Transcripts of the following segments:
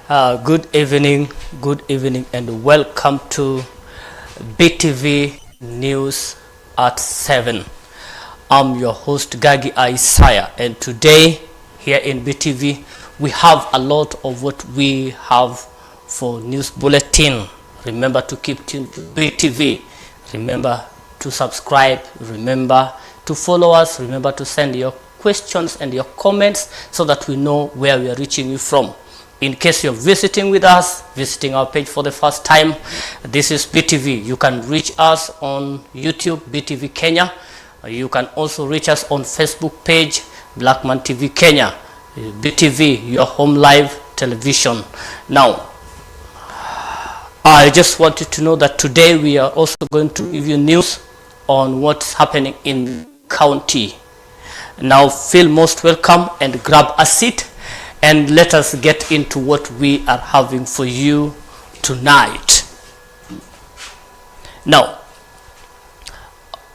Good evening, and welcome to BTV News at 7. I'm your host Gagi Isaiah, and today here in BTV we have a lot of what we have for news bulletin. Remember to keep tuned to BTV. Remember to subscribe. Remember to follow us. Remember to send your questions and your comments so that we know where we are reaching you from. In case you're visiting our page for the first time, this is BTV. You can reach us on YouTube, BTV Kenya. You can also reach us on Facebook page, Blackman TV Kenya. BTV, your home live television. Now, I just want you to know that today we are also going to give you news on what's happening in county. Now, feel most welcome and grab a seat, and let us get into what we are having for you tonight. Now,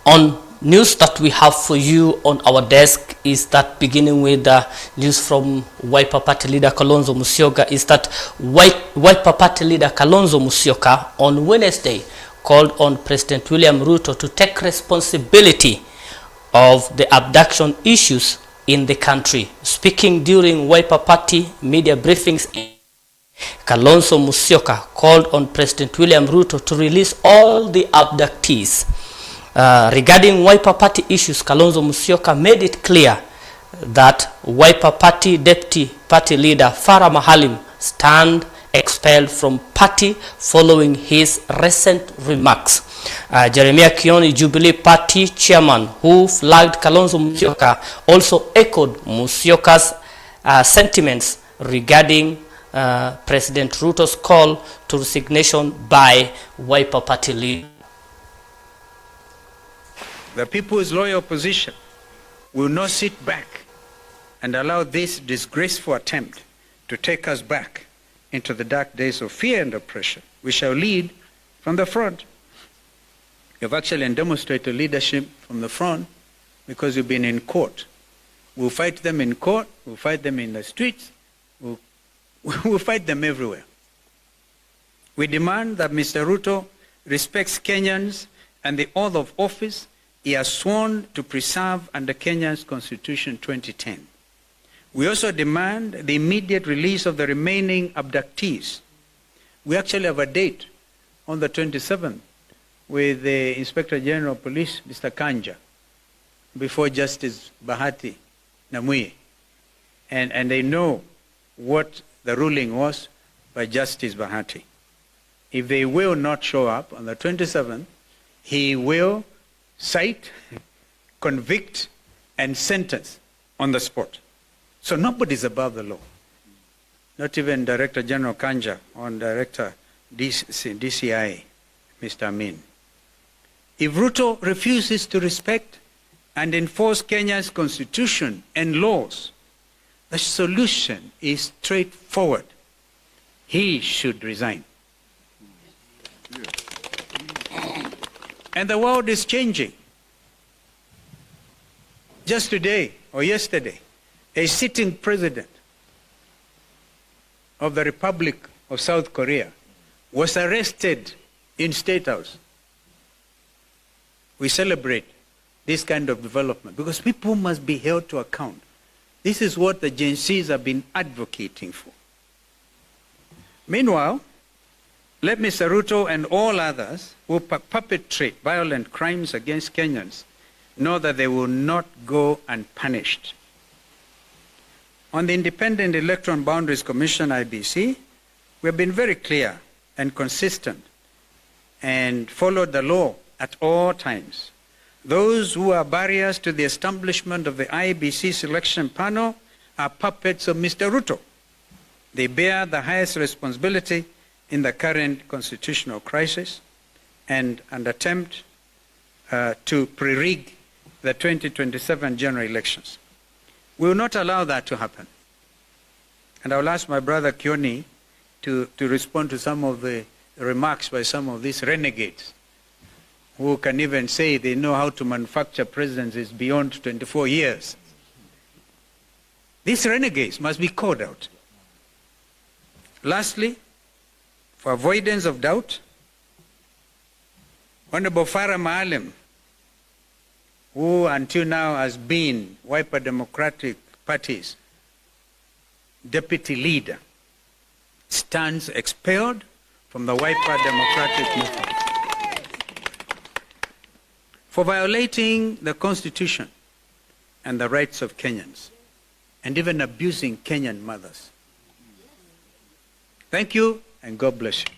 on news that we have for you on our desk is that, beginning with the news from Wiper Party leader Kalonzo Musyoka, is that Wiper Party leader Kalonzo Musyoka on Wednesday called on President William Ruto to take responsibility of the abduction issues in the country. Speaking during Wiper Party media briefings, Kalonzo Musyoka called on President William Ruto to release all the abductees. Regarding Wiper Party issues, Kalonzo Musyoka made it clear that Wiper Party deputy party leader Farah Maalim stand expelled from party following his recent remarks. Jeremiah Kioni, Jubilee Party chairman, who flagged Kalonzo Musyoka, also echoed Musyoka's sentiments regarding President Ruto's call to resignation by Wiper Party leader. The People's Loyal Opposition will not sit back and allow this disgraceful attempt to take us back into the dark days of fear and oppression. We shall lead from the front. You've actually demonstrated leadership from the front because you've been in court. We'll fight them in court, we'll fight them in the streets, we'll fight them everywhere. We demand that Mr. Ruto respects Kenyans and the oath of office he has sworn to preserve under Kenya's Constitution 2010. We also demand the immediate release of the remaining abductees. We actually have a date on the 27th with the Inspector General of Police, Mr. Kanja, before Justice Bahati Namui. And they know what the ruling was by Justice Bahati. If they will not show up on the 27th, he will cite, convict, and sentence on the spot. So nobody's above the law. Not even Director General Kanja or Director DCI, Mr. Amin. If Ruto refuses to respect and enforce Kenya's constitution and laws, the solution is straightforward. He should resign. And the world is changing. Just today or yesterday, a sitting president of the Republic of South Korea was arrested in State House. We celebrate this kind of development because people must be held to account. This is what the Gen Zs have been advocating for. Meanwhile, let Mr. Ruto and all others who perpetrate violent crimes against Kenyans know that they will not go unpunished. On the Independent Electoral Boundaries Commission, IBC, we have been very clear and consistent and followed the law at all times. Those who are barriers to the establishment of the IBC selection panel are puppets of Mr. Ruto. They bear the highest responsibility in the current constitutional crisis and an attempt to pre-rig the 2027 general elections. We will not allow that to happen. And I will ask my brother Kioni to respond to some of the remarks by some of these renegades who can even say they know how to manufacture presidencies beyond 24 years. These renegades must be called out. Lastly, for avoidance of doubt, Honorable Farah Maalim, who until now has been Wiper Democratic Party's deputy leader, stands expelled from the Wiper Democratic Movement for violating the Constitution and the rights of Kenyans, and even abusing Kenyan mothers. Thank you, and God bless you.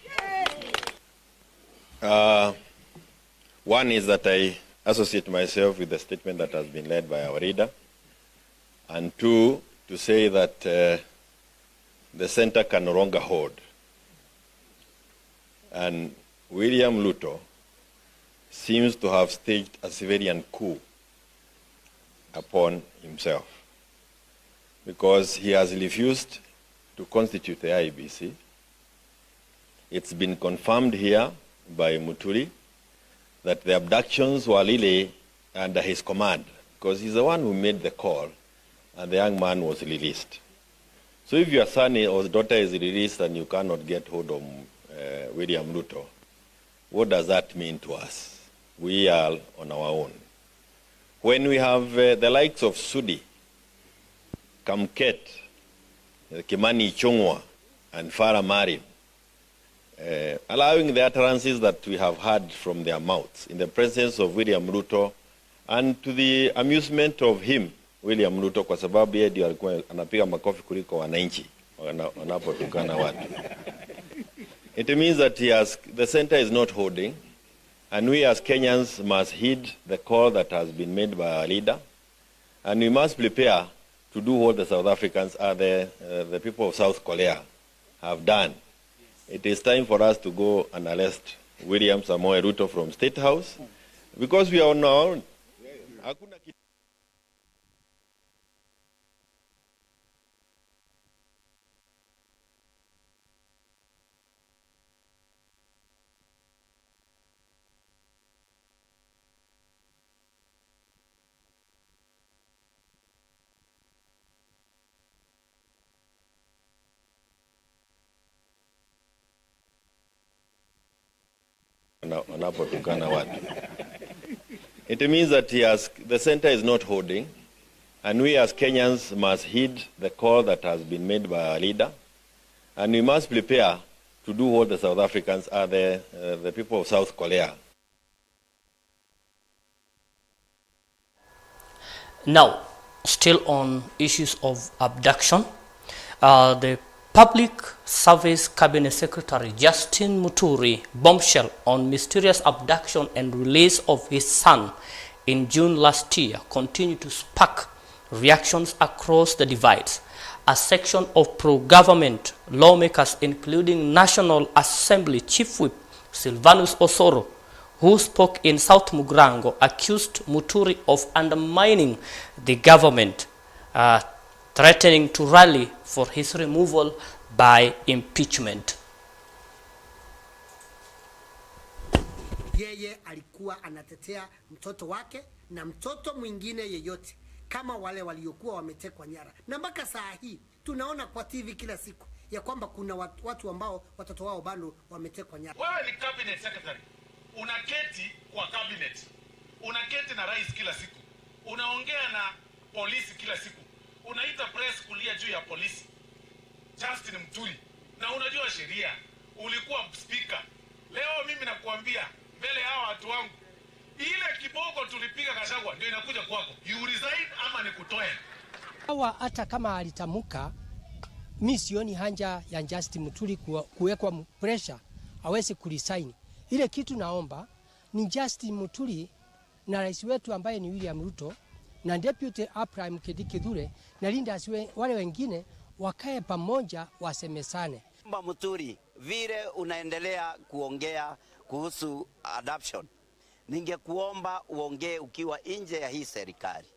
One is that I associate myself with the statement that has been led by our leader, and two, to say that the center can no longer hold. And William Ruto seems to have staged a civilian coup upon himself, because he has refused to constitute the IEBC. It's been confirmed here by Muturi that the abductions were really under his command, because he's the one who made the call, and the young man was released. So if your son or daughter is released and you cannot get hold of William Ruto, what does that mean to us? We are on our own. When we have the likes of Sudi, Kamket, Kimani Ichung'wa, and Farah Maalim, allowing the utterances that we have heard from their mouths in the presence of William Ruto, and to the amusement of him, William Ruto, kwa sababu yeye ndiye alikuwa anapiga makofi kuliko wananchi wanapotukana watu. It means that the center is not holding, and we as Kenyans must heed the call that has been made by our leader, and we must prepare to do what the South Africans, the people of South Korea, have done. It is time for us to go and arrest William Samoei Ruto from State House, because we are on our own. It means that the center is not holding, and we as Kenyans must heed the call that has been made by our leader, and we must prepare to do what the South Africans, the people of South Korea. Now, still on issues of abduction, the Public Service Cabinet Secretary Justin Muturi bombshell on mysterious abduction and release of his son in June last year continued to spark reactions across the divides. A section of pro-government lawmakers, including National Assembly Chief Whip Silvanus Osoro, who spoke in South Mugrango, accused Muturi of undermining the government, threatening to rally for his removal by impeachment. Yeye alikuwa anatetea mtoto wake na mtoto mwingine yeyote kama wale waliokuwa wametekwa nyara. Na mpaka saa hii tunaona kwa TV kila siku ya kwamba kuna watu ambao watoto wao bado wametekwa nyara. Wewe ni cabinet secretary. Unaketi kwa cabinet. Unaketi na rais kila siku. Unaongea na polisi kila siku. Unaita press kulia juu ya polisi. Justin Muturi. Na unajua sheria. Ulikuwa speaker. Leo mimi nakuambia mbele hawa watu wangu, ile kiboko tulipiga Gachagua ndio inakuja kwako. You resign ama nikutoe. Hawa hata kama alitamuka, mimi sioni haja ya Justin Muturi kuwekwa pressure aweze kuresign. Ile kitu naomba ni Justin Muturi na rais wetu ambaye ni William Ruto na deputy Abraham Kithure na Linda wale wengine wakae pamoja wasemesane. Muturi, vile unaendelea kuongea kuhusu adoption, ningekuomba uongee ukiwa nje ya hii serikali.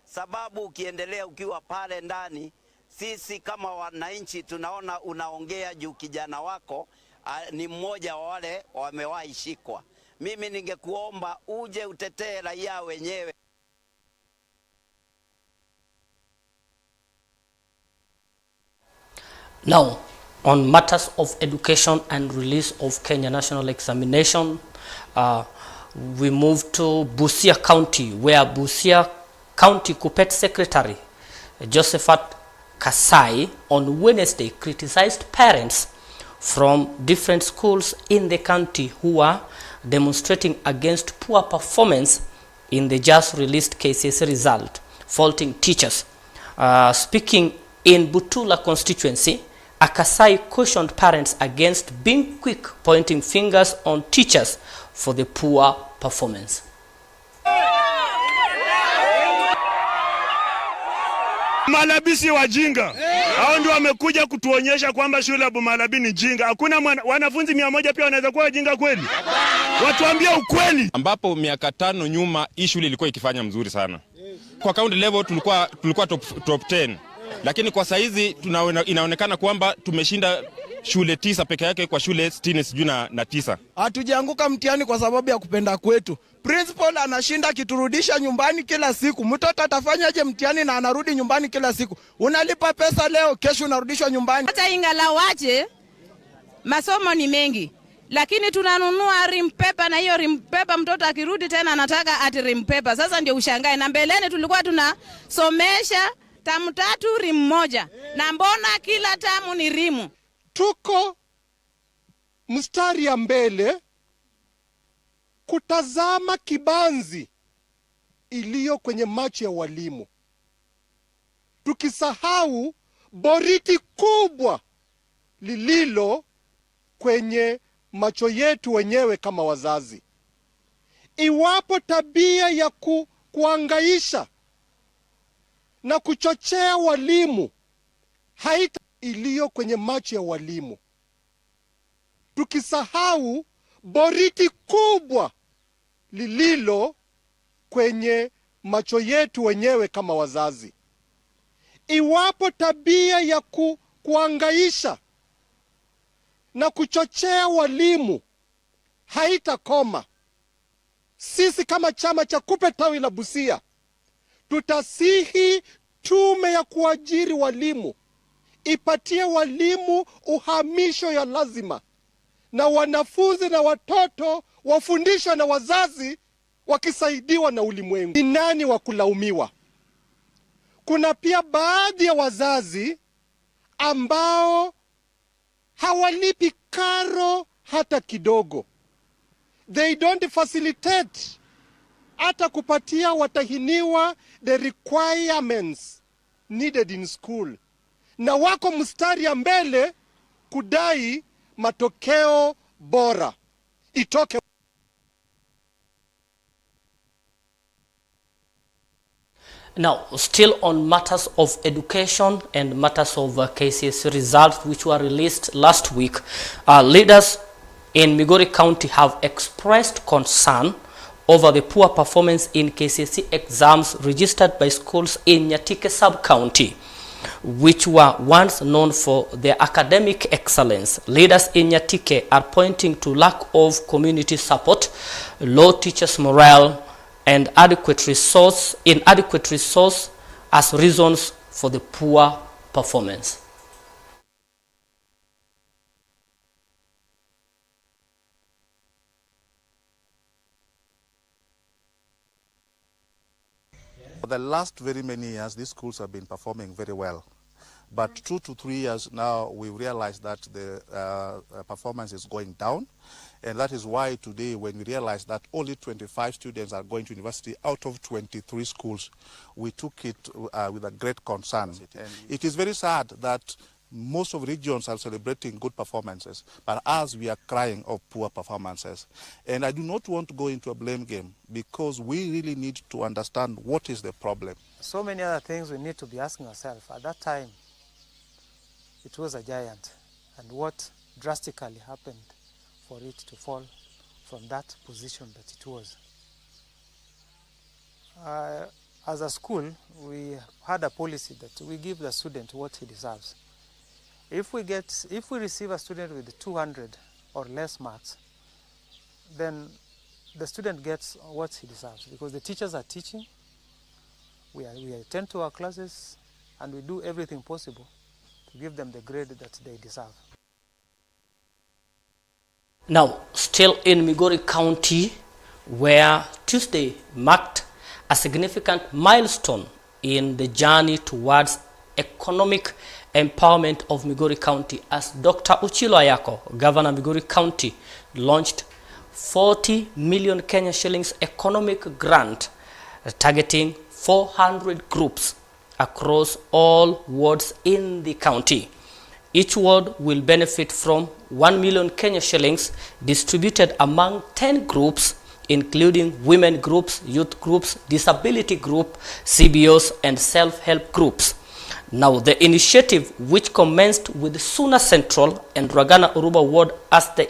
Sababu ukiendelea ukiwa pale ndani, sisi kama wananchi tunaona unaongea juu kijana wako ni mmoja wa wale wamewahi shikwa. Mimi ningekuomba uje utetee raia wenyewe. Now, On matters of education and release of Kenya National Examination, we move to Busia County, where Busia County Kuppet Secretary Josephat Kasai on Wednesday criticized parents from different schools in the county who are demonstrating against poor performance in the just released KCSE result, faulting teachers. Speaking in Butula constituency, Akasai cautioned parents against being quick pointing fingers on teachers for the poor performance. Malabisi wajinga. Hao ndio wamekuja kutuonyesha kwamba shule ya Bumalabi ni jinga. Hakuna wanafunzi 100 pia wanaweza kuwa wajinga kweli? Watuambie ukweli. Ambapo miaka 5 nyuma hii shule ilikuwa ikifanya mzuri sana. Kwa county level tulikuwa top 10. Lakini kwa saizi inaonekana kwamba tumeshinda shule 9 peke yake kwa shule 60 sijui na 9. Hatujaanguka mtihani kwa sababu ya kupenda kwetu. Principal anashinda kiturudisha nyumbani kila siku. Mtoto atafanyaje mtihani na anarudi nyumbani kila siku? Unalipa pesa leo, kesho unarudishwa nyumbani. Hata ingalawaje masomo ni mengi, lakini tunanunua rim paper, na hiyo rim paper mtoto akirudi tena anataka ati rim paper. Sasa ndio ushangae, na mbeleni tulikuwa tunasomesha tamu 3 rim 1, na mbona kila tamu ni rimu? Tuko mstari ya mbele kutazama kibanzi iliyo kwenye macho ya walimu, tukisahau boriti kubwa lililo kwenye macho yetu wenyewe kama wazazi. Iwapo tabia ya kuangaisha na kuchochea walimu haita iliyo kwenye macho ya walimu, tukisahau boriti kubwa lililo kwenye macho yetu wenyewe kama wazazi. Iwapo tabia ya kuangaisha na kuchochea walimu haitakoma, sisi kama chama cha Kuppet tawi la Busia tutasihi tume ya kuajiri walimu ipatie walimu uhamisho ya lazima, na wanafunzi na watoto wafundishwe na wazazi wakisaidiwa na ulimwengu. Ni nani wa kulaumiwa? Kuna pia baadhi ya wazazi ambao hawalipi karo hata kidogo. They don't facilitate hata kupatia watahiniwa the requirements needed in school, na wako mstari ya mbele kudai matokeo bora itoke. Now, still on matters of education and matters of KCSE results which were released last week, leaders in Migori County have expressed concern over the poor performance in KCSE exams registered by schools in Nyatike sub-county, which were once known for their academic excellence. Leaders in Nyatike are pointing to lack of community support, low teachers' morale, and inadequate resource as reasons for the poor performance. For the last very many years, these schools have been performing very well. But 2 to 3 years now, we realized that the performance is going down. And that is why today, when we realized that only 25 students are going to university out of 23 schools, we took it with a great concern. And it is very sad that most of regions are celebrating good performances, but as we are crying of poor performances. And I do not want to go into a blame game, because we really need to understand what is the problem. So many other things we need to be asking ourselves. At that time, it was a giant, and what drastically happened for it to fall from that position that it was. As a school, we had a policy that we give the student what he deserves. If we receive a student with 200 or less marks, then the student gets what he deserves, because the teachers are teaching, we attend to our classes, and we do everything possible to give them the grade that they deserve. Now, still in Migori County, where Tuesday marked a significant milestone in the journey towards economic empowerment of Migori County, as Dr. Uchilo Ayako, Governor of Migori County, launched 40 million Kenya shillings economic grant targeting 400 groups across all wards in the county. Each ward will benefit from 1 million Kenya shillings distributed among 10 groups, including women groups, youth groups, disability group, CBOs, and self-help groups. Now, the initiative, which commenced with Suna Central and Ragana Uruba Ward as the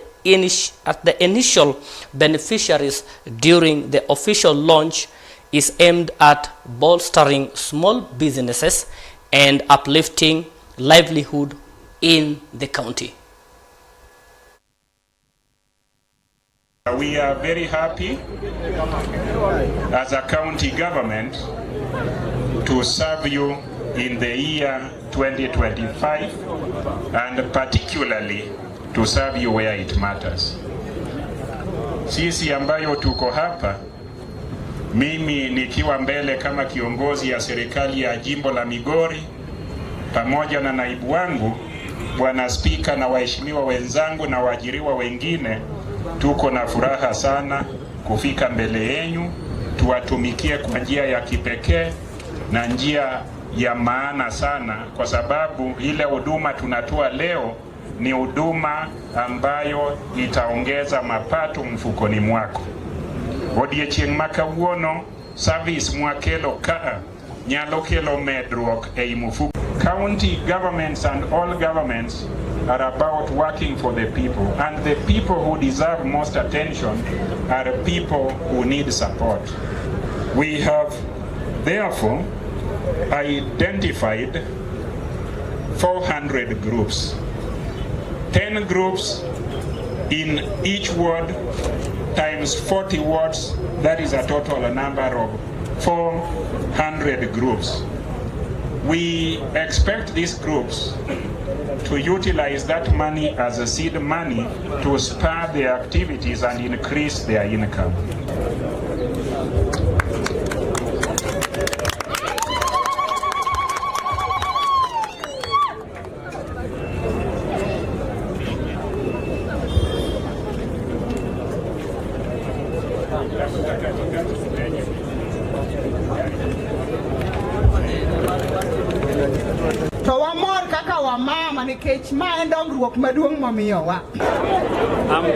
initial beneficiaries during the official launch, is aimed at bolstering small businesses and uplifting livelihood in the county. We are very happy as a county government to serve you in the year 2025, and particularly to serve you where it matters. Sisi ambayo tuko hapa, mimi nikiwa mbele kama kiongozi ya serikali ya jimbo la Migori, pamoja na naibu wangu Bwana Spika na waheshimiwa wenzangu na waajiriwa wengine, tuko na furaha sana kufika mbele yenu, tuwatumikie kwa njia ya kipekee na njia ya maana sana, kwa sababu ile huduma tunatoa leo ni huduma ambayo itaongeza mapato mfukoni mwako. Odiechieng' makawuono service mwakelo kaa nyalo kelo medruok ei mfuko. County governments and all governments are about working for the people, and the people who deserve most attention are people who need support. We have therefore identified 400 groups, 10 groups in each ward times 40 wards, that is a total number of 400 groups. We expect these groups to utilize that money as a seed money to spur their activities and increase their income.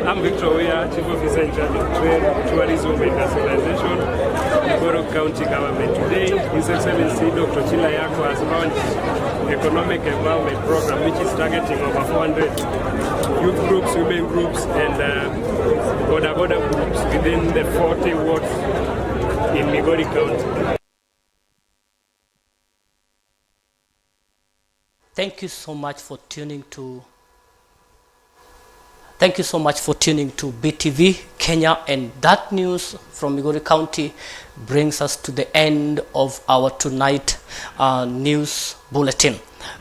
I'm Victor Weah, Chief Officer in charge of Trade, Tourism and Industrialization, Migori County Government. Today, His Excellency Dr. Uchilo Ayako has launched Economic Empowerment Program, which is targeting over 400 youth groups, women groups, and border groups within the 40 wards in Migori County. Thank you so much for tuning to BTV Kenya, and that news from Migori County brings us to the end of our tonight news bulletin.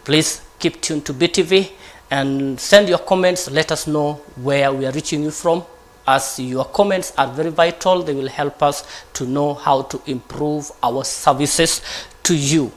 Please keep tuned to BTV and send your comments. Let us know where we are reaching you from, as your comments are very vital. They will help us to know how to improve our services to you.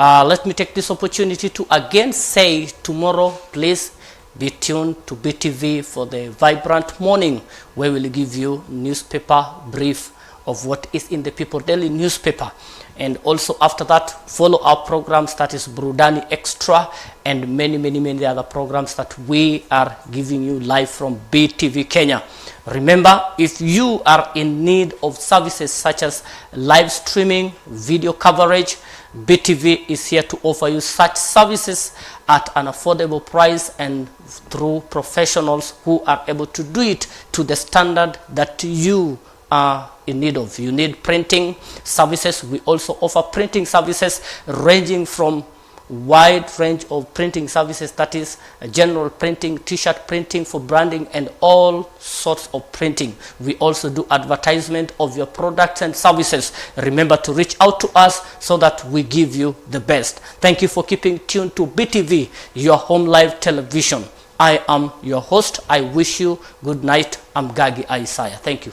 Let me take this opportunity to again say, tomorrow please be tuned to BTV for the vibrant morning, where we'll give you newspaper brief of what is in the People Daily newspaper. And also after that, follow our programs, that is Burudani Extra, and many other programs that we are giving you live from BTV Kenya. Remember, if you are in need of services such as live streaming, video coverage, BTV is here to offer you such services at an affordable price and through professionals who are able to do it to the standard that you are in need of. You need printing services. We also offer printing services ranging from wide range of printing services, that is general printing, t-shirt printing for branding, and all sorts of printing. We also do advertisement of your products and services. Remember to reach out to us so that we give you the best. Thank you for keeping tuned to BTV, your home live television. I am your host. I wish you good night. I'm Gagi Isaiah. Thank you.